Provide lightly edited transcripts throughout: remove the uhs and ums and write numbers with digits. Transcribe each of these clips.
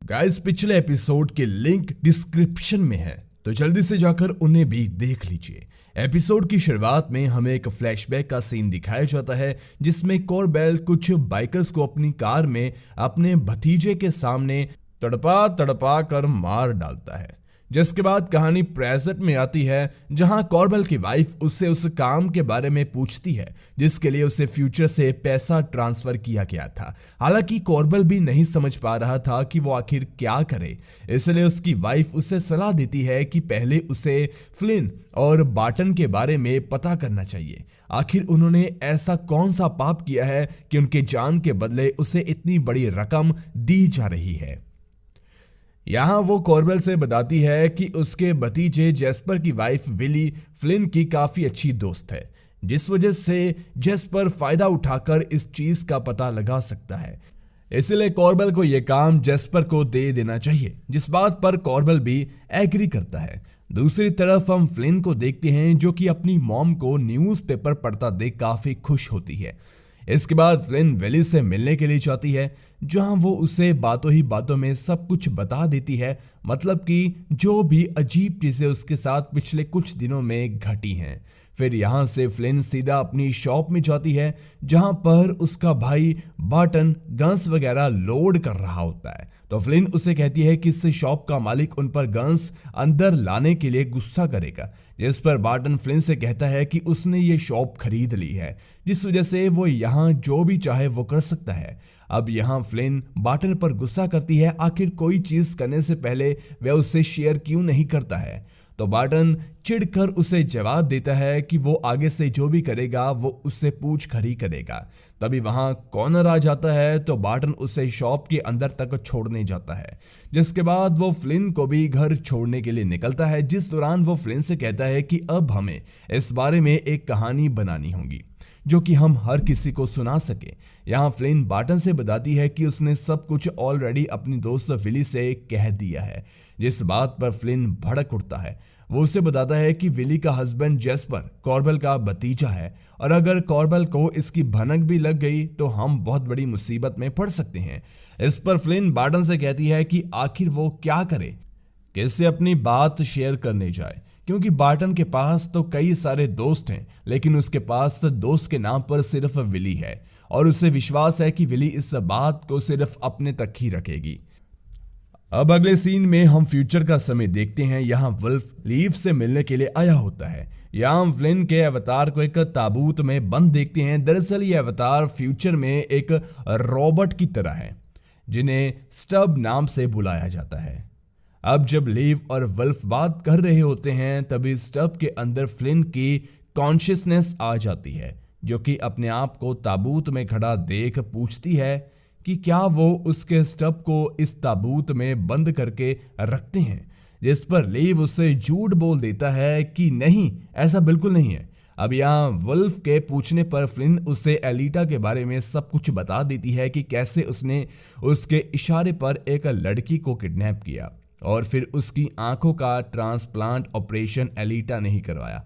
Guys पिछले episode के link description में है, तो जल्दी से जाकर उन्हें भी देख लीजिए। एपिसोड की शुरुआत में हमें एक फ्लैशबैक का सीन दिखाया जाता है जिसमें कॉर्बेल कुछ बाइकर्स को अपनी कार में अपने भतीजे के सामने तड़पा तड़पा कर मार डालता है। जिसके बाद कहानी प्रेजेंट में आती है जहां कॉर्बेल की वाइफ उससे उस काम के बारे में पूछती है जिसके लिए उसे फ्यूचर से पैसा ट्रांसफर किया गया था। हालांकि कॉर्बेल भी नहीं समझ पा रहा था कि वो आखिर क्या करे, इसलिए उसकी वाइफ उसे सलाह देती है कि पहले उसे फ्लिन और बार्टन के बारे में पता करना चाहिए। आखिर उन्होंने ऐसा कौन सा पाप किया है कि उनके जान के बदले उसे इतनी बड़ी रकम दी जा रही है। यहां वो कॉर्बेल से बताती है कि उसके भतीजे जेस्पर की वाइफ विली फ्लिन की काफी अच्छी दोस्त है, जिस वजह से जेस्पर फायदा उठाकर इस चीज का पता लगा सकता है। इसलिए कॉर्बेल को यह काम जेस्पर को दे देना चाहिए, जिस बात पर कॉर्बेल भी एग्री करता है। दूसरी तरफ हम फ्लिन को देखते हैं जो कि अपनी मॉम को न्यूज़पेपर पढ़ता देख काफी खुश होती है। इसके बाद फ्लिन विली से मिलने के लिए जाती है जहां वो उसे बातों ही बातों में सब कुछ बता देती है, मतलब कि जो भी अजीब चीजें उसके साथ पिछले कुछ दिनों में घटी हैं। फिर यहां से फ्लिन सीधा अपनी शॉप में जाती है जहां पर उसका भाई बार्टन गन्स वगैरह लोड कर रहा होता है। तो फ्लिन उसे कहती है कि इससे शॉप का मालिक उन पर गन्स अंदर लाने के लिए गुस्सा करेगा, जिस पर बार्टन फ्लिन से कहता है कि उसने ये शॉप खरीद ली है, जिस वजह से वो यहाँ जो भी चाहे वो कर सकता है। अब यहाँ फ्लिन बार्टन पर गुस्सा करती है, आखिर कोई चीज करने से पहले वह उससे शेयर क्यों नहीं करता है। तो बार्टन चिढ़कर उसे जवाब देता है कि वो आगे से जो भी करेगा वो उससे पूछ कर ही करेगा। तभी वहां कॉर्नर आ जाता है तो बार्टन उसे शॉप के अंदर तक छोड़ने जाता है, जिसके बाद वो फ्लिन को भी घर छोड़ने के लिए निकलता है। जिस दौरान वो फ्लिन से कहता है कि अब हमें इस बारे में एक कहानी बनानी होगी जो कि हम हर किसी को सुना सके। यहाँ फ्लिन बार्टन से बताती है कि उसने सब कुछ ऑलरेडी अपनी दोस्त विली से कह दिया है, जिस बात पर फ्लिन भड़क उठता है। वो उसे बताता है कि विली का हस्बैंड जेस्पर कॉर्बेल का भतीजा है और अगर कॉर्बेल को इसकी भनक भी लग गई तो हम बहुत बड़ी मुसीबत में पड़ सकते हैं। इस पर फ्लिन बार्टन से कहती है कि आखिर वो क्या करे, कैसे अपनी बात शेयर करने जाए, क्योंकि बार्टन के पास तो कई सारे दोस्त हैं लेकिन उसके पास तो दोस्त के नाम पर सिर्फ विली है और उसे विश्वास है कि विली इस बात को सिर्फ अपने तक ही रखेगी। अब अगले सीन में हम फ्यूचर का समय देखते हैं। यहाँ वुल्फ लीव से मिलने के लिए आया होता है। यहाँ हम फ्लिन के अवतार को एक ताबूत में बंद देखते हैं। दरअसल ये अवतार फ्यूचर में एक रोबोट की तरह है जिन्हें स्टब नाम से बुलाया जाता है। अब जब लीव और वुल्फ बात कर रहे होते हैं तभी स्टब के अंदर फ्लिन की कॉन्शियसनेस आ जाती है, जो कि अपने आप को ताबूत में खड़ा देख पूछती है कि क्या वो उसके स्टब को इस ताबूत में बंद करके रखते हैं, जिस पर लीव उसे झूठ बोल देता है कि नहीं, ऐसा बिल्कुल नहीं है। अब यहाँ वुल्फ के पूछने पर फ्लिन उसे एलिटा के बारे में सब कुछ बता देती है कि कैसे उसने उसके इशारे पर एक लड़की को किडनैप किया और फिर उसकी आंखों का ट्रांसप्लांट ऑपरेशन एलिटा ने ही करवाया।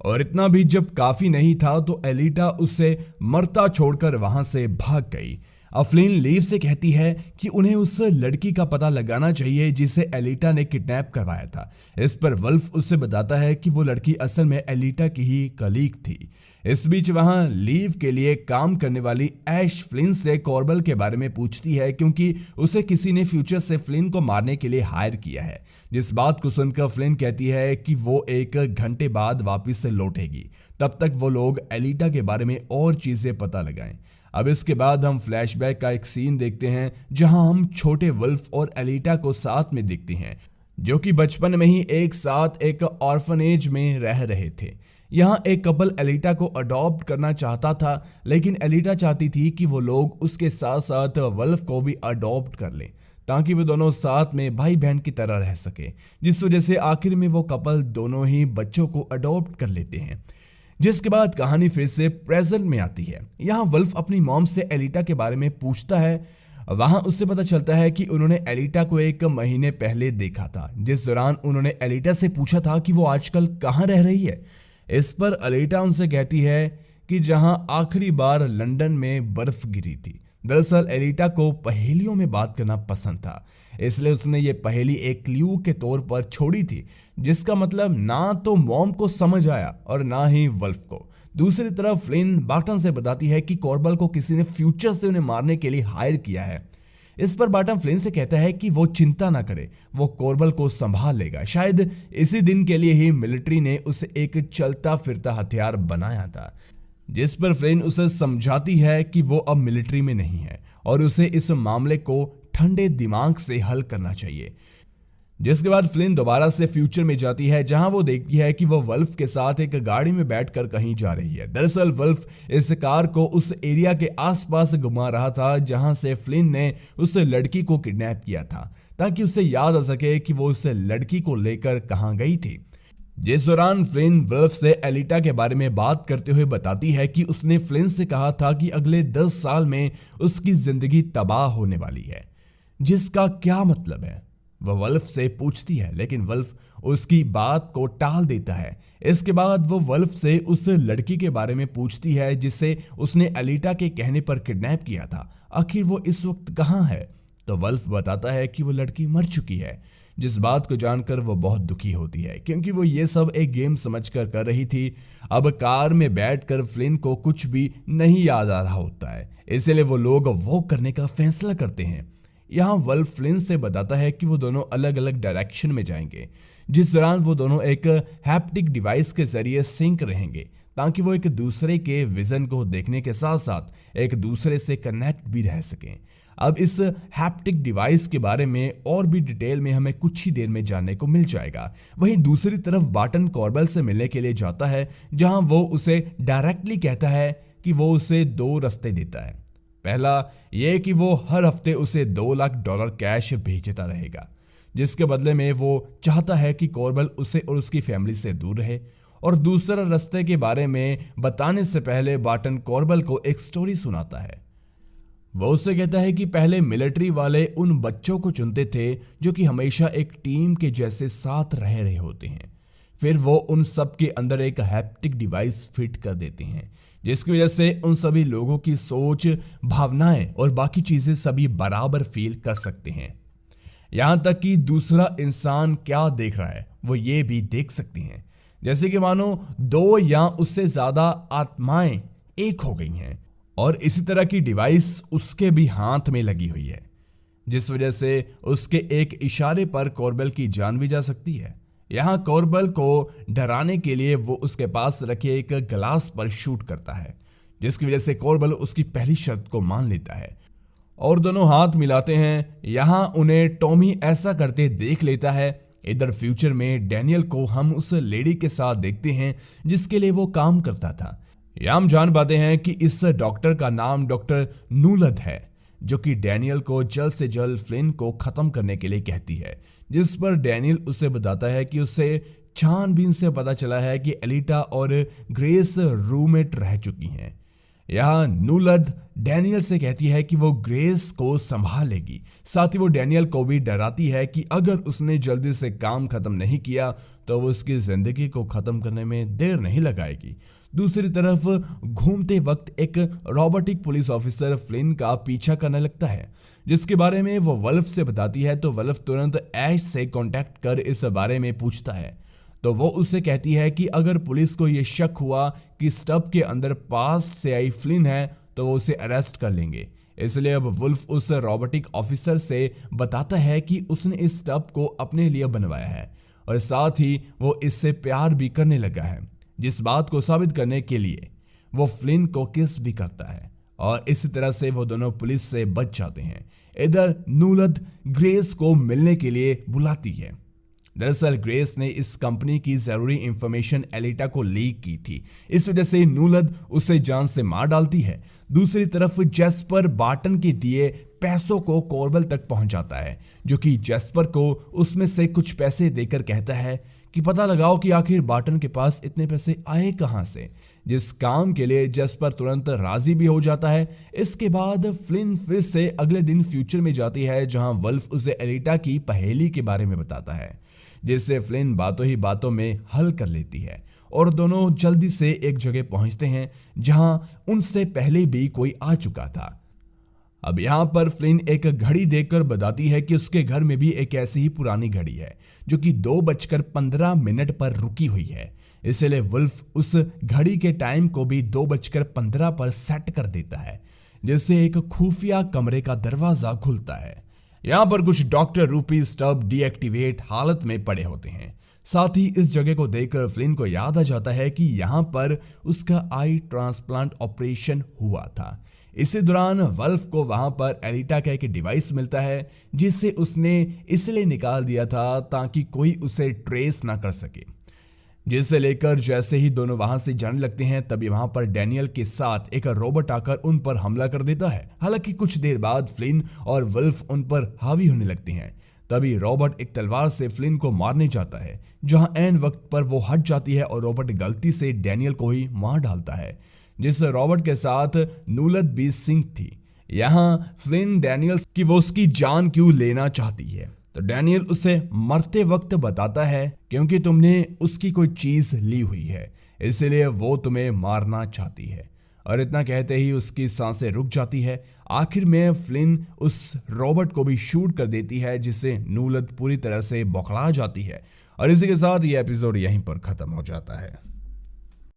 और इतना भी जब काफी नहीं था तो एलिटा उसे मरता छोड़कर वहां से भाग गई। अब फ्लिन लीव से कहती है कि उन्हें उस लड़की का पता लगाना चाहिए जिसे एलिटा ने किडनैप करवाया था। इस पर वुल्फ उससे बताता है कि वो लड़की असल में एलिटा की ही कलीग थी। इस बीच वहां लीव के लिए काम करने वाली ऐश फ्लिन से कॉर्बेल के बारे में पूछती है क्योंकि उसे किसी ने फ्यूचर से फ्लिन को मारने के लिए हायर किया है। जिस बात को सुनकर फ्लिन कहती है कि वो 1 घंटे बाद वापस से लौटेगी, तब तक वो लोग एलिटा के बारे में और चीजें पता लगाएं। अब इसके बाद हम फ्लैशबैक का एक सीन देखते हैं जहां हम छोटे वुल्फ और एलिटा को साथ में देखते हैं, जो कि बचपन में ही एक साथ एक ऑर्फनेज में रह रहे थे। यहाँ एक कपल एलिटा को अडॉप्ट करना चाहता था, लेकिन एलिटा चाहती थी कि वो लोग उसके साथ साथ वुल्फ को भी अडॉप्ट कर लें ताकि वो दोनों साथ में भाई बहन की तरह रह सके, जिस वजह से आखिर में वो कपल दोनों ही बच्चों को अडॉप्ट कर लेते हैं। जिसके बाद कहानी फिर से प्रेजेंट में आती है। यहाँ वुल्फ अपनी मॉम से एलिटा के बारे में पूछता है। वहां उससे पता चलता है कि उन्होंने एलिटा को 1 महीने पहले देखा था, जिस दौरान उन्होंने एलिटा से पूछा था कि वो आजकल कहाँ रह रही है। इस पर एलिटा उनसे कहती है कि जहां आखिरी बार लंदन में बर्फ गिरी थी। दरअसल एलिटा को पहेलियों में बात करना पसंद था, इसलिए उसने ये पहेली एक क्लू के तौर पर छोड़ी थी, जिसका मतलब ना तो मॉम को समझ आया और ना ही वल्फ को। दूसरी तरफ फ्लिन बार्टन से बताती है कि कॉर्बल को किसी ने फ्यूचर से उन्हें मारने के लिए हायर किया है। इस पर बार्टन फ्लिन से कहता है कि वो चिंता ना करे, वो कॉर्बल को संभाल लेगा। शायद इसी दिन के लिए ही मिलिट्री ने उसे एक चलता फिरता हथियार बनाया था, जिस पर फ्लिन उसे समझाती है कि वो अब मिलिट्री में नहीं है और उसे इस मामले को ठंडे दिमाग से हल करना चाहिए। जिसके बाद फ्लिन दोबारा से फ्यूचर में जाती है, जहां वो देखती है कि वो वल्फ के साथ एक गाड़ी में बैठकर कहीं जा रही है। दरअसल वल्फ इस कार को उस एरिया के आसपास घुमा रहा था जहां से फ्लिन ने उस लड़की को किडनैप किया था, ताकि उसे याद आ सके कि वो उस लड़की को लेकर कहां गई थी। जिस दौरान फ्लिन वल्फ से एलिटा के बारे में बात करते हुए बताती है कि उसने फ्लिन से कहा था कि अगले 10 साल में उसकी जिंदगी तबाह होने वाली है, जिसका क्या मतलब है, वह वल्फ से पूछती है, लेकिन वल्फ उसकी बात को टाल देता है। इसके बाद वो वल्फ से उस लड़की के बारे में पूछती है जिसे उसने एलिटा के कहने पर किडनैप किया था। आखिर वो इस वक्त कहाँ है? तो वल्फ बताता है कि वो लड़की मर चुकी है, जिस बात को जानकर वो बहुत दुखी होती है, क्योंकि वो ये सब एक गेम समझकर कर रही थी। अब कार में बैठकर फ्लिन को कुछ भी नहीं याद आ रहा होता है, इसलिए वो लोग वॉक करने का फैसला करते हैं। यहाँ वल्फ फ्लिन से बताता है कि वो दोनों अलग अलग डायरेक्शन में जाएंगे, जिस दौरान वो दोनों एक हैप्टिक डिवाइस के जरिए सिंक रहेंगे, ताकि वो एक दूसरे के विजन को देखने के साथ साथ एक दूसरे से कनेक्ट भी रह सकें। अब इस हैप्टिक डिवाइस के बारे में और भी डिटेल में हमें कुछ ही देर में जानने को मिल जाएगा। वहीं दूसरी तरफ बार्टन कॉर्बल से मिलने के लिए जाता है, जहां वो उसे डायरेक्टली कहता है कि वो उसे 2 रास्ते देता है। पहला यह कि वो हर हफ्ते उसे $2 लाख कैश भेजता रहेगा, जिसके बदले में वो चाहता है कि कॉर्बल उसे और उसकी फैमिली से दूर रहे। और दूसरा रास्ते के बारे में बताने से पहले बार्टन कॉर्बल को एक स्टोरी सुनाता है। वो उससे कहता है कि पहले मिलिट्री वाले उन बच्चों को चुनते थे जो कि हमेशा एक टीम के जैसे साथ रह रहे होते हैं। फिर वो उन सब के अंदर एक हैप्टिक डिवाइस फिट कर देते हैं, जिसकी वजह से उन सभी लोगों की सोच, भावनाएं और बाकी चीजें सभी बराबर फील कर सकते हैं। यहां तक कि दूसरा इंसान क्या देख रहा है वो ये भी देख सकते हैं, जैसे कि मानो 2 या उससे ज्यादा आत्माएं एक हो गई हैं और इसी तरह की डिवाइस उसके भी हाथ में लगी हुई है, जिस वजह से उसके एक इशारे पर कॉर्बल की जान भी जा सकती है। यहां कॉर्बल को डराने के लिए वो उसके पास रखे एक ग्लास पर शूट करता है, जिसकी वजह से कॉर्बल उसकी पहली शर्त को मान लेता है और दोनों हाथ मिलाते हैं। यहां उन्हें टॉमी ऐसा करते देख लेता है। इधर फ्यूचर में डैनियल को हम उस लेडी के साथ देखते हैं जिसके लिए वो काम करता था। यहां हम जान पाते हैं कि इस डॉक्टर का नाम डॉक्टर नूलद है, जो कि डैनियल को जल्द से जल्द फ्लिन को खत्म करने के लिए कहती है, जिस पर डैनियल उसे बताता है कि उसे छानबीन से पता चला है कि एलिटा और ग्रेस रूममेट रह चुकी हैं। यहाँ नूलद डैनियल से कहती है कि वो ग्रेस को संभाल लेगी। साथ ही वो डैनियल को भी डराती है कि अगर उसने जल्दी से काम खत्म नहीं किया तो वो उसकी जिंदगी को खत्म करने में देर नहीं लगाएगी। दूसरी तरफ घूमते वक्त एक रोबोटिक पुलिस ऑफिसर फ्लिन का पीछा करने लगता है, जिसके बारे में वो वल्फ से बताती है। तो वल्फ तुरंत ऐश से कांटेक्ट कर इस बारे में पूछता है, तो वो उससे कहती है कि अगर पुलिस को यह शक हुआ कि स्टब के अंदर पास से आई फ्लिन है तो वो उसे अरेस्ट कर लेंगे। इसलिए अब वुल्फ उस रोबोटिक ऑफिसर से बताता है कि उसने इस स्टब को अपने लिए बनवाया है और साथ ही वो इससे प्यार भी करने लगा है, जिस बात को साबित करने के लिए वो फ्लिन को किस भी करता है और इसी तरह से वो दोनों पुलिस से बच जाते हैं। इधर नूलद ग्रेस को मिलने के लिए बुलाती है। दरअसल ग्रेस ने इस कंपनी की जरूरी इंफॉर्मेशन एलिटा को लीक की थी, इस वजह से नूलद उसे जान से मार डालती है। दूसरी तरफ जेस्पर बार्टन के दिए पैसों को कॉर्बल तक पहुंचाता है, जो कि जेस्पर को उसमें से कुछ पैसे देकर कहता है कि पता लगाओ कि आखिर बार्टन के पास इतने पैसे आए कहां से, जिस काम के लिए जेस्पर तुरंत राजी भी हो जाता है। इसके बाद फ्लिन फिर से अगले दिन फ्यूचर में जाती है, जहां वल्फ उसे एलिटा की पहेली के बारे में बताता है, जिससे फ्लिन बातों ही बातों में हल कर लेती है और दोनों जल्दी से एक जगह पहुंचते हैं जहां उनसे पहले भी कोई आ चुका था। अब यहाँ पर फ्लिन एक घड़ी देखकर बताती है कि उसके घर में भी एक ऐसी ही पुरानी घड़ी है जो कि 2:15 पर रुकी हुई है। इसलिए वुल्फ उस घड़ी के टाइम को भी 2:15 पर सेट कर देता है, जिससे एक खुफिया कमरे का दरवाजा खुलता है। यहाँ पर कुछ डॉक्टर रूपी स्टब डीएक्टिवेट हालत में पड़े होते हैं। साथ ही इस जगह को देखकर फ्लिन को याद आ जाता है कि यहाँ पर उसका आई ट्रांसप्लांट ऑपरेशन हुआ था। इसी दौरान वल्फ को वहां पर एलिटा का एक डिवाइस मिलता है जिसे उसने इसलिए निकाल दिया था ताकि कोई उसे ट्रेस ना कर सके। जिसे लेकर जैसे ही दोनों वहां से जाने लगते हैं तभी वहां पर डैनियल के साथ एक रोबोट आकर उन पर हमला कर देता है। हालांकि कुछ देर बाद फ्लिन और वुल्फ उन पर हावी होने लगते हैं। तभी रॉबर्ट एक तलवार से फ्लिन को मारने जाता है, जहां ऐन वक्त पर वो हट जाती है और रॉबर्ट गलती से डैनियल को ही मार डालता है, जिस रॉबर्ट के साथ नूलत बी सिंह थी। यहाँ फ्लिन डैनियल की वो उसकी जान क्यों लेना चाहती है, तो डैनियल उसे मरते वक्त बताता है क्योंकि तुमने उसकी कोई चीज ली हुई है, इसलिए वो तुम्हें मारना चाहती है। और इतना कहते ही उसकी सांसें रुक जाती है। आखिर में फ्लिन उस रॉबर्ट को भी शूट कर देती है, जिससे नूलत पूरी तरह से बौखला जाती है। और इसी के साथ ये एपिसोड यहीं पर खत्म हो जाता है।